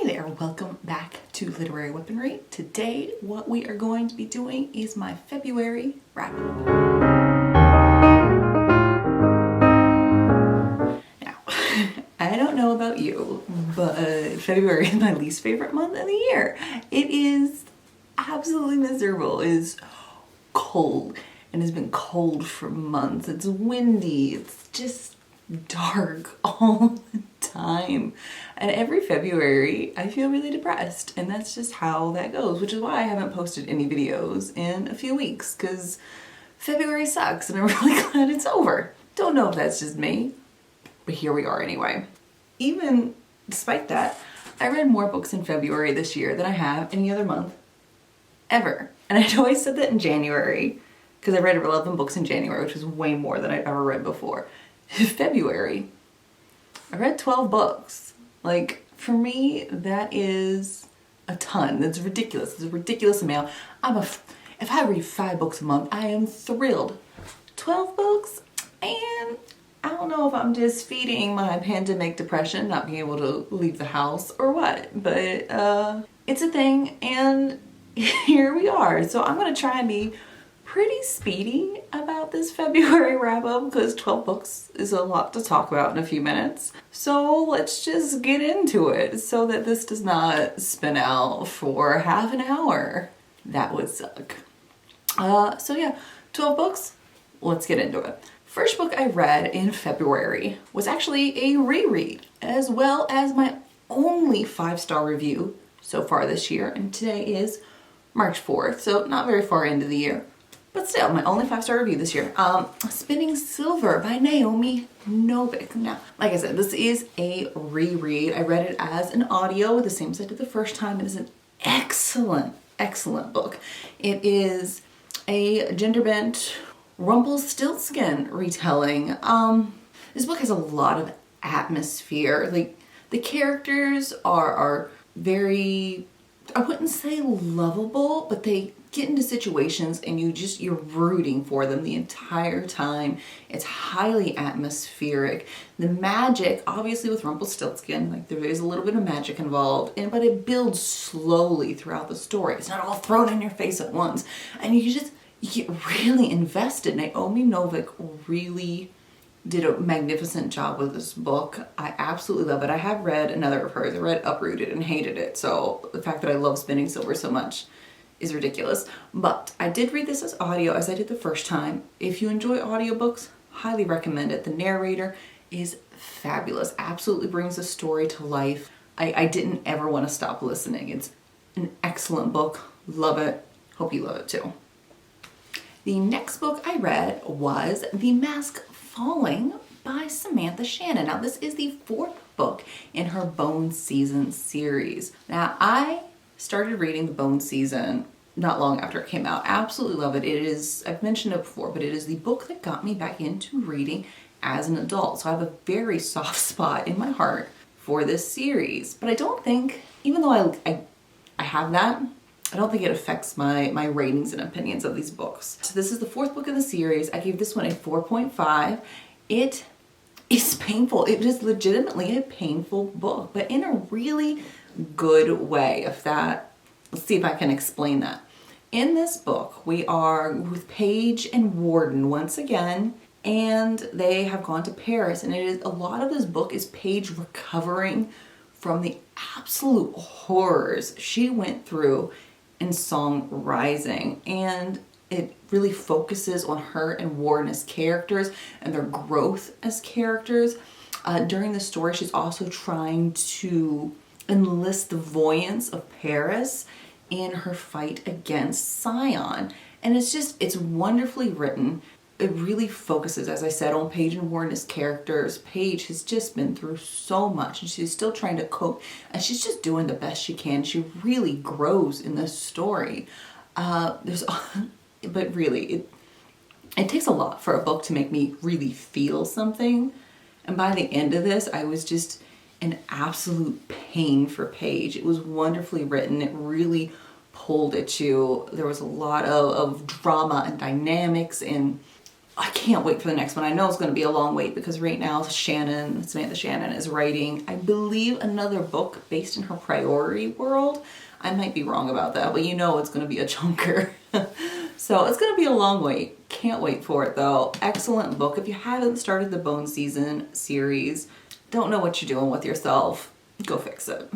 Hi there, welcome back to Literary Weaponry. Today what we are going to be doing is my February wrap-up. Now, I don't know about you, but February is my least favorite month of the year. It is absolutely miserable. It is cold and has been cold for months. It's windy, it's just dark all the time. And every February I feel really depressed, and that's just how that goes, which is why I haven't posted any videos in a few weeks, because February sucks and I'm really glad it's over. Don't know if that's just me, but here we are anyway. Even despite that, I read more books in February this year than I have any other month ever. And I know I said that in January, because I read 11 books in January, which was way more than I'd ever read before. In February, I read 12 books. Like, for me, that is a ton. That's ridiculous. It's a ridiculous amount. If I read 5 books a month, I am thrilled. 12 books? And I don't know if I'm just feeding my pandemic depression, not being able to leave the house, or what. But it's a thing, and here we are. So I'm going to try and be pretty speedy about this February wrap-up, because 12 books is a lot to talk about in a few minutes. So let's just get into it so that this does not spin out for half an hour. That would suck. So yeah, 12 books, let's get into it. First book I read in February was actually a reread, as well as my only 5-star review so far this year, and today is March 4th, so not very far into the year. But still, my only 5-star review this year. Spinning Silver by Naomi Novik. Now, like I said, this is a reread. I read it as an audio, the same as I did the first time. It is an excellent, excellent book. It is a gender-bent Rumpelstiltskin retelling. This book has a lot of atmosphere. Like, the characters are very, I wouldn't say lovable, but they get into situations and you're rooting for them the entire time. It's highly atmospheric. The magic, obviously with Rumpelstiltskin, like there is a little bit of magic involved, but it builds slowly throughout the story. It's not all thrown in your face at once. And you get really invested. Naomi Novik really did a magnificent job with this book. I absolutely love it. I have read another of hers. I read Uprooted and hated it. So the fact that I love Spinning Silver so much is ridiculous. But I did read this as audio, as I did the first time. If you enjoy audiobooks, highly recommend it. The narrator is fabulous. Absolutely brings the story to life. I didn't ever want to stop listening. It's an excellent book. Love it. Hope you love it too. The next book I read was The Mask Falling by Samantha Shannon. Now, this is the 4th book in her Bone Season series. Now, I started reading the Bone Season not long after it came out. Absolutely love it. It is, I've mentioned it before, but it is the book that got me back into reading as an adult. So I have a very soft spot in my heart for this series. But I don't think, even though I have that, I don't think it affects my ratings and opinions of these books. So this is the 4th book in the series. I gave this one a 4.5. It is painful. It is legitimately a painful book, but in a really good way. Let's see if I can explain that. In this book, we are with Paige and Warden once again, and they have gone to Paris, and a lot of this book is Paige recovering from the absolute horrors she went through in Song Rising, and it really focuses on her and Warden as characters and their growth as characters. During the story, she's also trying to enlist the voyance of Paris in her fight against Scion. And it's wonderfully written. It really focuses, as I said, on Paige and Warden as characters. Paige has just been through so much, and she's still trying to cope, and she's just doing the best she can. She really grows in this story. But really, it takes a lot for a book to make me really feel something. And by the end of this, I was just an absolute pain for Paige. It was wonderfully written. It really pulled at you. There was a lot of drama and dynamics, and I can't wait for the next one. I know it's going to be a long wait because right now Samantha Shannon is writing, I believe, another book based in her priority world. I might be wrong about that, but you know it's going to be a chunker. So it's going to be a long wait. Can't wait for it though. Excellent book. If you haven't started the Bone Season series, don't know what you're doing with yourself, go fix it.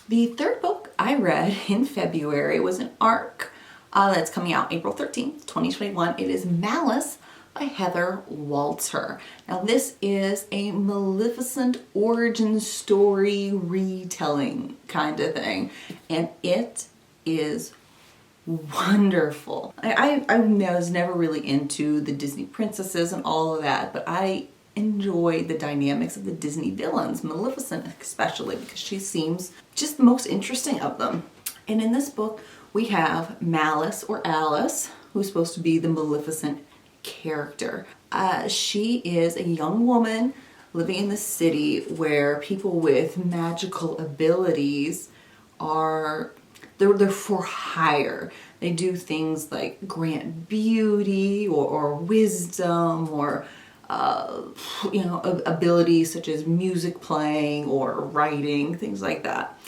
The third book I read in February was an arc that's coming out April 13th, 2021. It is Malice by Heather Walter. Now this is a Maleficent origin story retelling kind of thing, and it is wonderful. I was never really into the Disney princesses and all of that, but I enjoy the dynamics of the Disney villains, Maleficent especially, because she seems just the most interesting of them. And in this book, we have Malice, or Alice, who's supposed to be the Maleficent character. She is a young woman living in the city where people with magical abilities they're for hire. They do things like grant beauty or wisdom or abilities such as music playing or writing, things like that.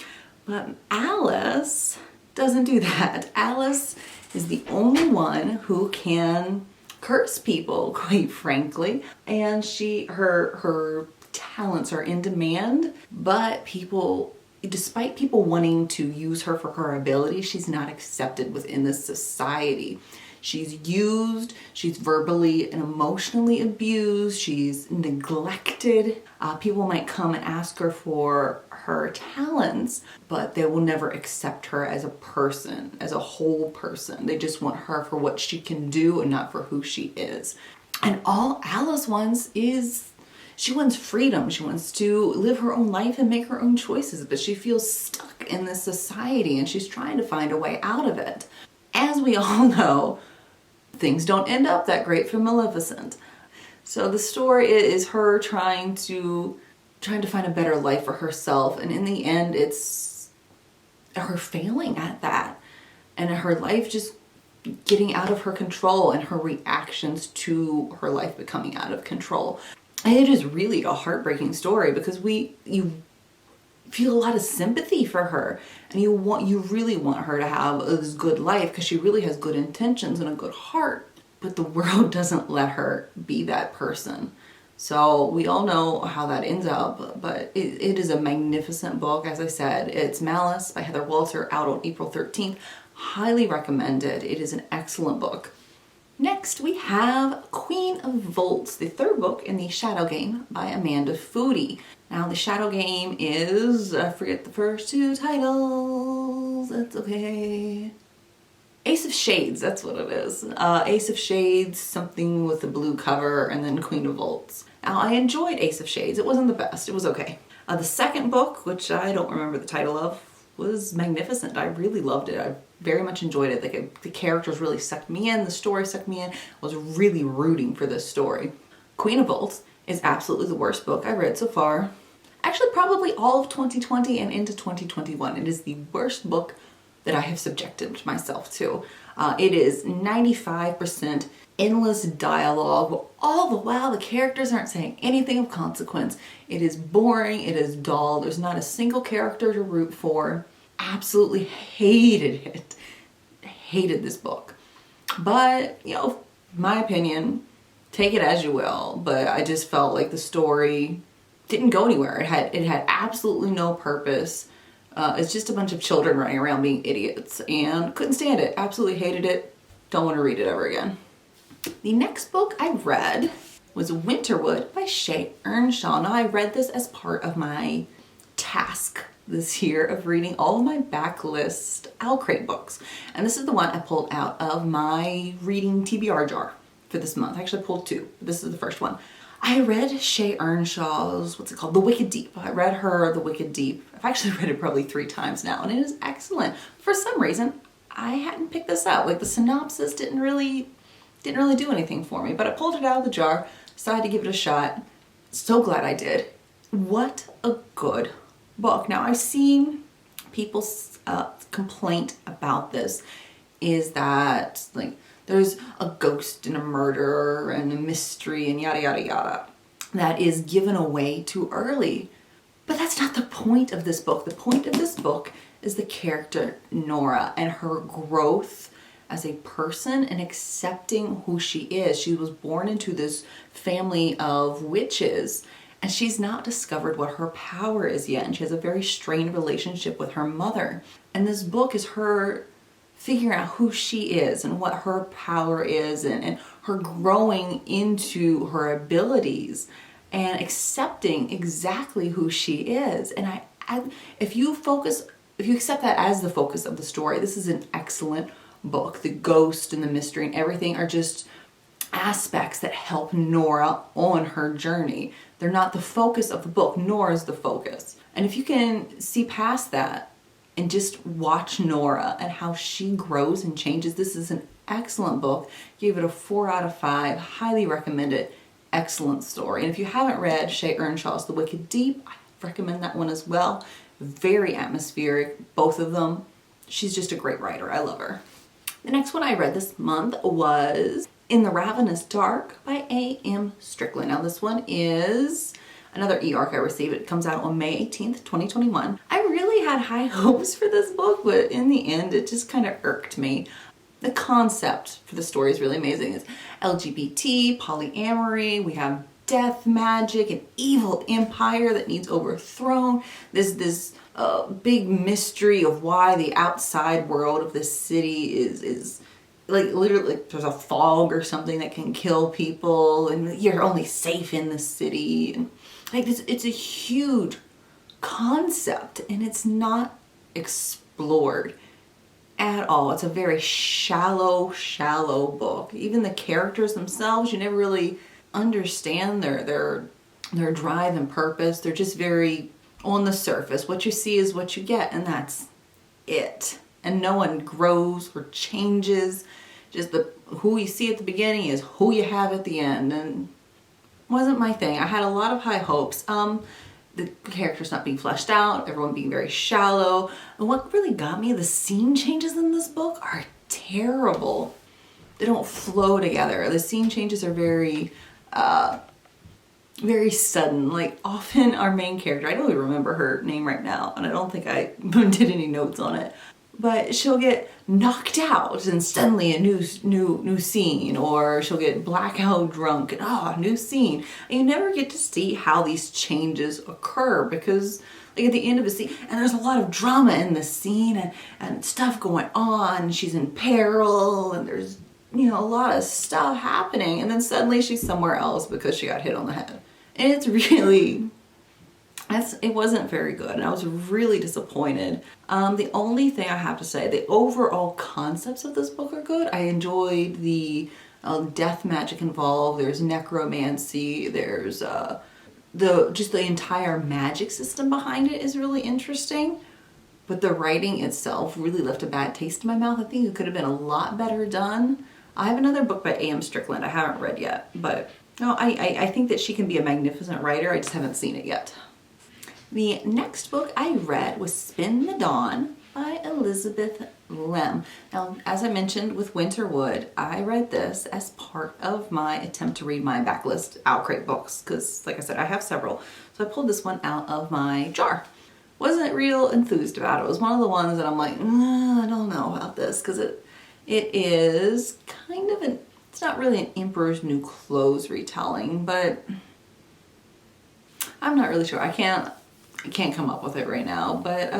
But Alice doesn't do that. Alice is the only one who can curse people, quite frankly, and her talents are in demand, but despite people wanting to use her for her ability, she's not accepted within this society. She's used, she's verbally and emotionally abused, she's neglected. People might come and ask her for her talents, but they will never accept her as a person, as a whole person. They just want her for what she can do and not for who she is. And all Alice wants is, she wants freedom. She wants to live her own life and make her own choices, but she feels stuck in this society and she's trying to find a way out of it. As we all know, things don't end up that great for Maleficent. So the story is her trying to find a better life for herself, and in the end it's her failing at that and her life just getting out of her control and her reactions to her life becoming out of control. And it is really a heartbreaking story because you feel a lot of sympathy for her, and you really want her to have this good life because she really has good intentions and a good heart, but the world doesn't let her be that person. So we all know how that ends up, but it is a magnificent book. As I said, it's Malice by Heather Walter, out on April 13th. Highly recommended. It is an excellent book. Next, we have Queen of Volts, the third book in the Shadow Game by Amanda Foody. Now, the Shadow Game is, I forget the first two titles, that's okay. Ace of Shades, that's what it is. Ace of Shades, something with a blue cover, and then Queen of Volts. Now, I enjoyed Ace of Shades. It wasn't the best. It was okay. The second book, which I don't remember the title of, was magnificent. I really loved it. I very much enjoyed it. The characters really sucked me in. The story sucked me in. I was really rooting for this story. Queen of Volts is absolutely the worst book I read so far. Actually, probably all of 2020 and into 2021. It is the worst book that I have subjected myself to. It is 95% endless dialogue. All the while the characters aren't saying anything of consequence. It is boring, it is dull, there's not a single character to root for. Absolutely hated it. Hated this book. But, my opinion, take it as you will, but I just felt like the story didn't go anywhere. It had absolutely no purpose. It's just a bunch of children running around being idiots, and couldn't stand it. Absolutely hated it. Don't want to read it ever again. The next book I read was Winterwood by Shea Ernshaw. Now, I read this as part of my task this year of reading all of my backlist Owl Crate books. And this is the one I pulled out of my reading TBR jar for this month. I actually pulled two, but this is the first one. I read Shea Ernshaw's, what's it called? The Wicked Deep. I read her The Wicked Deep. I've actually read it probably 3 times now, and it is excellent. For some reason, I hadn't picked this up. Like, the synopsis didn't really do anything for me, but I pulled it out of the jar, decided to give it a shot. So glad I did. What a good book. Now, I've seen people's complaint about this is that, like, there's a ghost and a murder and a mystery and yada yada yada that is given away too early. But that's not the point of this book. The point of this book is the character Nora and her growth as a person and accepting who she is. She was born into this family of witches, and she's not discovered what her power is yet, and she has a very strained relationship with her mother. And this book is her figuring out who she is and what her power is, and her growing into her abilities and accepting exactly who she is. And if you accept that as the focus of the story, this is an excellent book. The ghost and the mystery and everything are just aspects that help Nora on her journey. They're not the focus of the book. Nora's the focus. And if you can see past that and just watch Nora and how she grows and changes, this is an excellent book. Gave it a 4 out of 5. Highly recommend it. Excellent story. And if you haven't read Shea Earnshaw's The Wicked Deep, I recommend that one as well. Very atmospheric, both of them. She's just a great writer. I love her. The next one I read this month was In the Ravenous Dark by Am Strickland. Now this one is another e-arc I received. It comes out on May 18th, 2021. I really had high hopes for this book, but in the end it just kind of irked me. The concept for the story is really amazing. It's LGBT, polyamory, we have death magic, an evil empire that needs overthrown. This big mystery of why the outside world of this city is like literally there's a fog or something that can kill people, and you're only safe in the city. And like this, it's a huge concept and it's not explored at all. It's a very shallow book. Even the characters themselves, you never really understand their drive and purpose. They're just very on the surface. What you see is what you get, and that's it. And no one grows or changes. Just who you see at the beginning is who you have at the end, and wasn't my thing. I had a lot of high hopes. The characters not being fleshed out, everyone being very shallow. And what really got me, the scene changes in this book are terrible. They don't flow together. The scene changes are very sudden. Like often our main character, I don't even remember her name right now, and I don't think I did any notes on it, but she'll get knocked out and suddenly a new scene, or she'll get blackout drunk and new scene. And you never get to see how these changes occur, because like at the end of a scene, and there's a lot of drama in the scene and stuff going on, she's in peril and there's a lot of stuff happening, and then suddenly she's somewhere else because she got hit on the head. And it's really, it wasn't very good, and I was really disappointed. The only thing I have to say, the overall concepts of this book are good. I enjoyed the death magic involved. There's necromancy. There's the entire magic system behind it is really interesting. But the writing itself really left a bad taste in my mouth. I think it could have been a lot better done. I have another book by Am Strickland I haven't read yet, but no, I think that she can be a magnificent writer. I just haven't seen it yet. The next book I read was Spin the Dawn by Elizabeth Lem. Now, as I mentioned with Winterwood, I read this as part of my attempt to read my backlist Outcrate books, because like I said, I have several. So I pulled this one out of my jar. Wasn't real enthused about it. It was one of the ones that I'm like, I don't know about this, because it is kind of it's not really an Emperor's New Clothes retelling, but I'm not really sure. I can't come up with it right now, but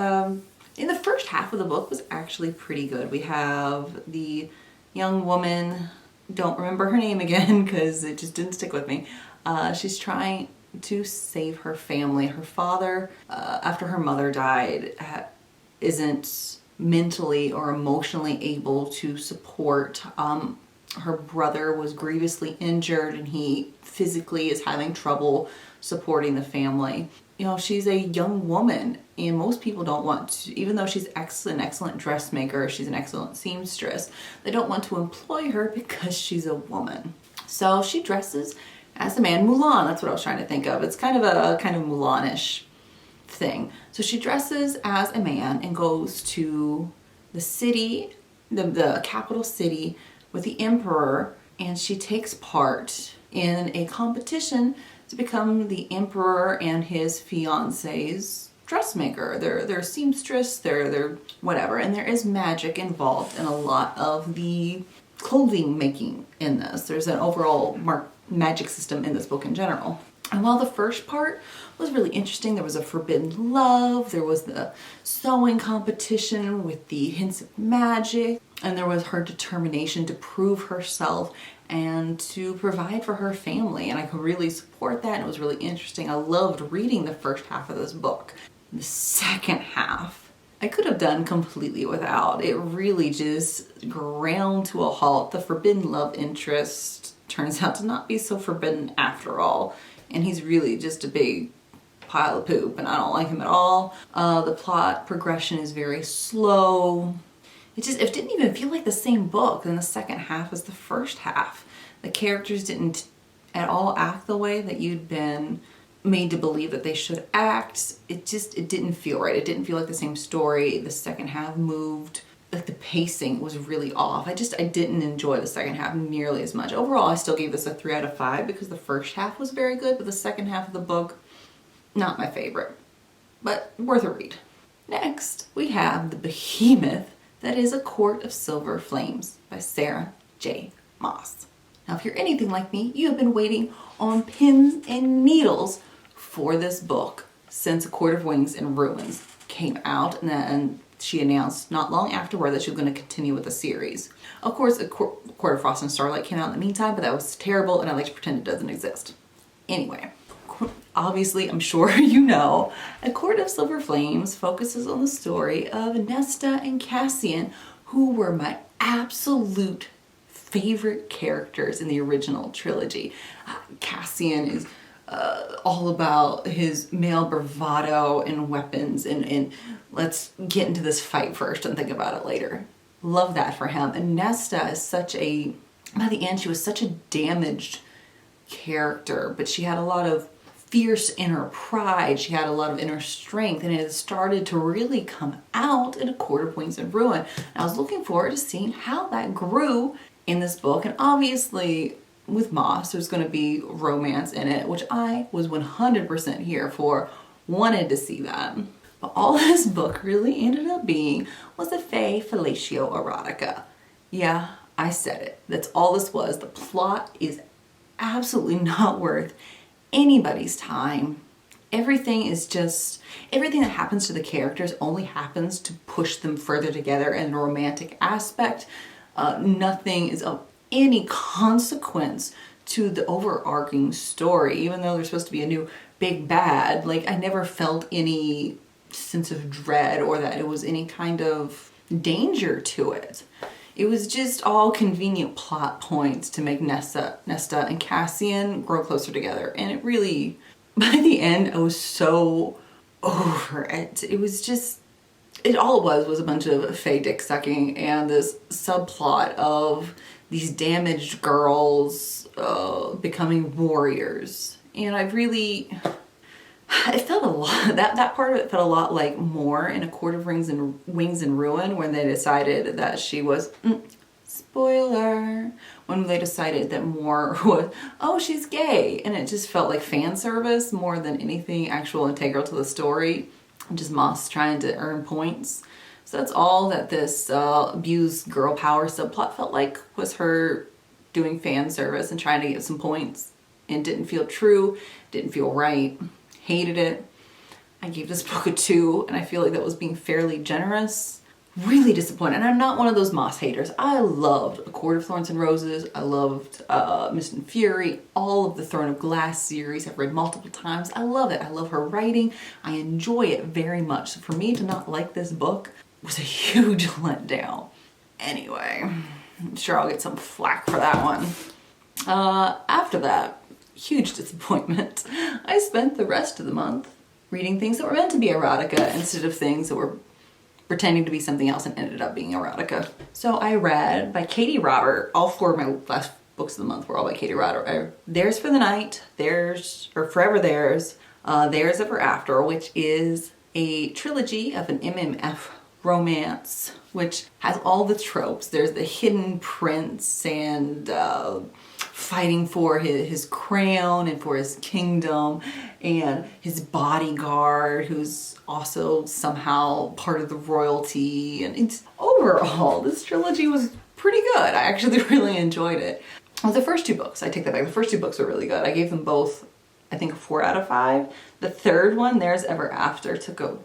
in the first half of the book was actually pretty good. We have the young woman, don't remember her name again because it just didn't stick with me. She's trying to save her family. Her father, after her mother died, isn't mentally or emotionally able to support. Her brother was grievously injured and he physically is having trouble supporting the family. She's a young woman, and most people don't want to, even though she's an excellent dressmaker, she's an excellent seamstress, they don't want to employ her because she's a woman. So she dresses as a man. Mulan, that's what I was trying to think of. It's kind of a Mulan-ish thing. So she dresses as a man and goes to the city, the capital city, with the Emperor, and she takes part in a competition to become the Emperor and his fiance's dressmaker. They're seamstress, they're whatever, and there is magic involved in a lot of the clothing making in this. There's an overall magic system in this book in general. And while the first part was really interesting, there was a forbidden love, there was the sewing competition with the hints of magic, and there was her determination to prove herself and to provide for her family, and I could really support that, and it was really interesting. I loved reading the first half of this book. The second half, I could have done completely without. It really just ground to a halt. The forbidden love interest turns out to not be so forbidden after all, and he's really just a big pile of poop, and I don't like him at all. The plot progression is very slow. It didn't even feel like the same book in the second half as the first half. The characters didn't at all act the way that you'd been made to believe that they should act. It didn't feel right. It didn't feel like the same story. The second half moved, like the pacing was really off. I didn't enjoy the second half nearly as much. Overall, I still gave this a 3 out of 5 because the first half was very good, but the second half of the book, not my favorite, but worth a read. Next, we have the behemoth that is A Quart of Silver Flames by Sarah J. Maas. Now, if you're anything like me, you have been waiting on pins and needles for this book since A Quart of Wings and Ruins came out, and then she announced not long afterward that she was going to continue with the series. Of course, A Quart of Frost and Starlight came out in the meantime, but that was terrible, and I like to pretend it doesn't exist. Anyway, obviously, I'm sure you know, A Quart of Silver Flames focuses on the story of Nesta and Cassian, who were my absolute favorite characters in the original trilogy. Cassian is all about his male bravado and weapons, and let's get into this fight first and think about it later. Love that for him. And Nesta is by the end, she was such a damaged character, but she had a lot of fierce inner pride, she had a lot of inner strength, and it has started to really come out in A Quart of Wings and Ruin. And I was looking forward to seeing how that grew in this book, and obviously with Maas there's going to be romance in it, which I was 100% here for, wanted to see that. But all this book really ended up being was a fey fellatio erotica. Yeah, I said it. That's all this was. The plot is absolutely not worth anybody's time. Everything that happens to the characters only happens to push them further together in a romantic aspect. Nothing is of any consequence to the overarching story, even though there's supposed to be a new big bad. Like, I never felt any sense of dread or that it was any kind of danger to it. It was just all convenient plot points to make Nesta and Cassian grow closer together. And it really, by the end, I was so over it. It was just, all it was a bunch of fey dick sucking and this subplot of these damaged girls becoming warriors. And it felt a lot, that part of it felt a lot like more in A Quart of Wings and Ruin, when they decided that she was, spoiler, when they decided that Moore was, oh, she's gay. And it just felt like fan service more than anything actual integral to the story. Just Maas trying to earn points. So that's all that this abused girl power subplot felt like, was her doing fan service and trying to get some points. And didn't feel true, didn't feel right, hated it. I gave this book a 2, and I feel like that was being fairly generous. Really disappointed. And I'm not one of those Maas haters. I loved A Quart of Thorns and Roses. I loved Mist and Fury. All of the Throne of Glass series I've read multiple times. I love it. I love her writing. I enjoy it very much. So for me to not like this book was a huge letdown. Anyway, I'm sure I'll get some flack for that one. After that, huge disappointment. I spent the rest of the month reading things that were meant to be erotica instead of things that were pretending to be something else and ended up being erotica. So I read by Katee Robert. All 4 of my last books of the month were all by Katee Robert. Theirs for the Night, Forever Theirs, Theirs Ever After, which is a trilogy of an MMF romance, which has all the tropes. There's the hidden prince and fighting for his crown and for his kingdom, and his bodyguard who's also somehow part of the royalty. And it's overall, this trilogy was pretty good. I actually really enjoyed it. Well, the first two books, I take that back, the first two books were really good. I gave them both, I think, a 4 out of 5. The third one, Theirs Ever After, took a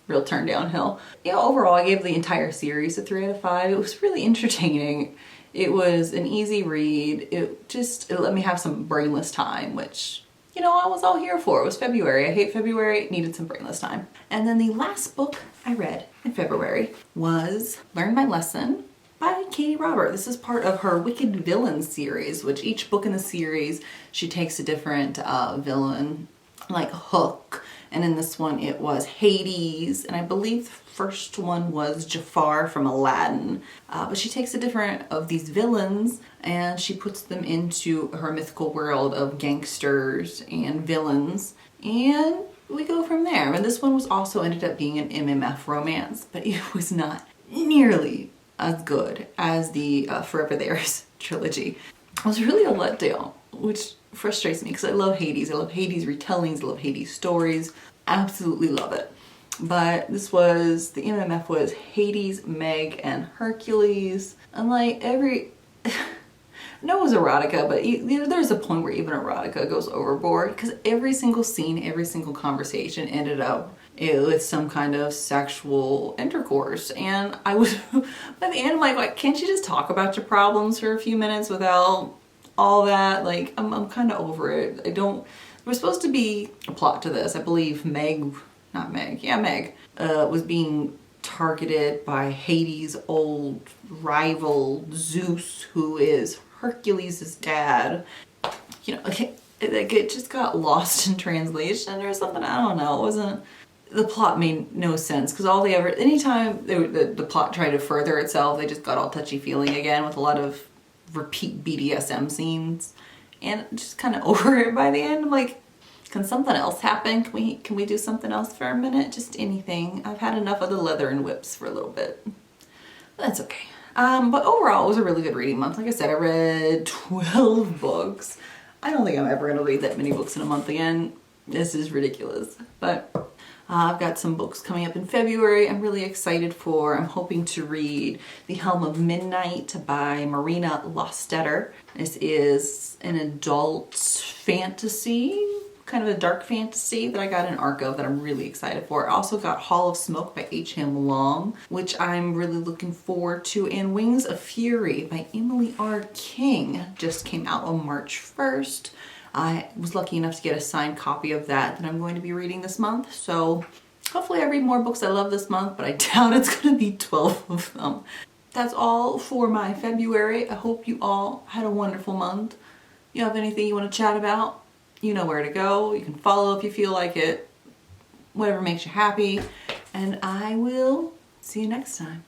real turn downhill. Yeah, overall, I gave the entire series a 3 out of 5. It was really entertaining. It was an easy read. It let me have some brainless time, which, you know, I was all here for. It was February. I hate February. It needed some brainless time. And then the last book I read in February was Learn My Lesson by Katee Robert. This is part of her Wicked Villains series, which each book in the series, she takes a different villain, like Hook. And in this one, it was Hades. And I believe the first one was Jafar from Aladdin. But she takes a different of these villains and she puts them into her mythical world of gangsters and villains. And we go from there. And this one was also ended up being an MMF romance, but it was not nearly as good as the Forever Theirs trilogy. It was really a letdown, which frustrates me because I love Hades. I love Hades retellings, I love Hades stories. Absolutely love it. But this was, the MMF was Hades, Meg, and Hercules. And like no, it was erotica, but there's a point where even erotica goes overboard because every single scene, every single conversation ended up with some kind of sexual intercourse. And I was, by the end, I'm like, can't you just talk about your problems for a few minutes without all that? Like, I'm kind of over it. There was supposed to be a plot to this. I believe Meg was being targeted by Hades' old rival Zeus, who is Hercules' dad. You know, it just got lost in translation or something. I don't know. It wasn't, the plot made no sense because anytime the plot tried to further itself, they just got all touchy-feely again with a lot of repeat BDSM scenes, and just kind of over it by the end. I'm like, can something else happen? Can we do something else for a minute? Just anything. I've had enough of the leather and whips for a little bit. That's okay. But overall, it was a really good reading month. Like I said, I read 12 books. I don't think I'm ever going to read that many books in a month again. This is ridiculous. But I've got some books coming up in February I'm really excited for. I'm hoping to read The Helm of Midnight by Marina Lostetter. This is an adult fantasy, kind of a dark fantasy that I got an arc of that I'm really excited for. I also got Hall of Smoke by H.M. Long, which I'm really looking forward to, and Wings of Fury by Emily R. King just came out on March 1st. I was lucky enough to get a signed copy of that I'm going to be reading this month. So hopefully I read more books I love this month, but I doubt it's going to be 12 of them. That's all for my February. I hope you all had a wonderful month. You have anything you want to chat about? You know where to go. You can follow if you feel like it. Whatever makes you happy. And I will see you next time.